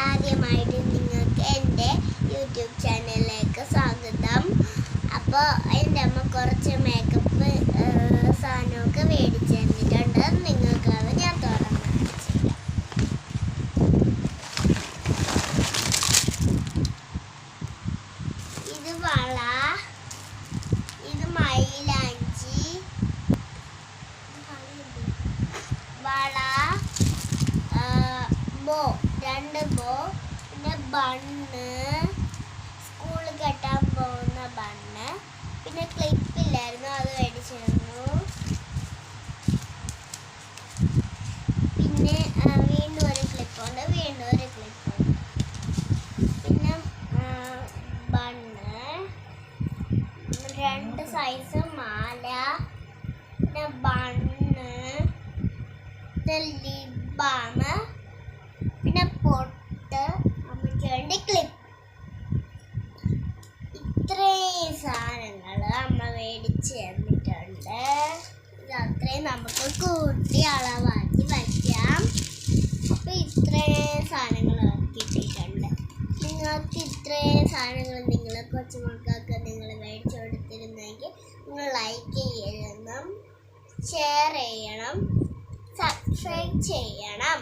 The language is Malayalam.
ആദ്യമായിട്ട് നിങ്ങൾക്ക് എൻ്റെ യൂട്യൂബ് ചാനലിലേക്ക് സ്വാഗതം. അപ്പോൾ എൻ്റെ അമ്മ കുറച്ച് മേക്കപ്പ് സാധനമൊക്കെ മേടിച്ച് തന്നിട്ടുണ്ട്. നിങ്ങൾക്കത് ഞാൻ തുറന്ന് കാണിച്ചില്ല. ഇത് വള, ഇത് മൈലാഞ്ചി, വള, ബോ, 2 ബോ, പിന്നെ ബണ്ണ്, സ്കൂളിൽ കെട്ടാൻ പോകുന്ന ബണ്ണ്, പിന്നെ ക്ലിപ്പില്ലായിരുന്നു, അത് മേടിച്ചിരുന്നു. പിന്നെ വീണ്ടും ഒരു ക്ലിപ്പുണ്ട്, വീണ്ടും ഒരു ക്ലിപ്പുണ്ട്. പിന്നെ ബണ്ണ്, 2 സൈസ് മാല, പിന്നെ ബണ്ണ്, ലിപ് ബാം, പിന്നെ പൊട്ട്, അമ്മയ്ക്ക് വേണ്ടി ക്ലിപ്പ്. ഇത്രയും സാധനങ്ങൾ അമ്മ മേടിച്ച് തന്നിട്ടുണ്ട്. ഇത് അത്രയും നമുക്ക് കൂട്ടി അളവാക്കി വയ്ക്കാം. അപ്പോൾ ഇത്രയും സാധനങ്ങൾ കിട്ടിയിട്ടുണ്ട്. നിങ്ങൾക്ക് ഇത്രയും സാധനങ്ങൾ നിങ്ങൾ കൊച്ചുമക്കൾക്ക് നിങ്ങൾ മേടിച്ചു കൊടുത്തിരുന്നെങ്കിൽ നിങ്ങൾ ലൈക്ക് ചെയ്യണം, ഷെയർ ചെയ്യണം, സബ്സ്ക്രൈബ് ചെയ്യണം.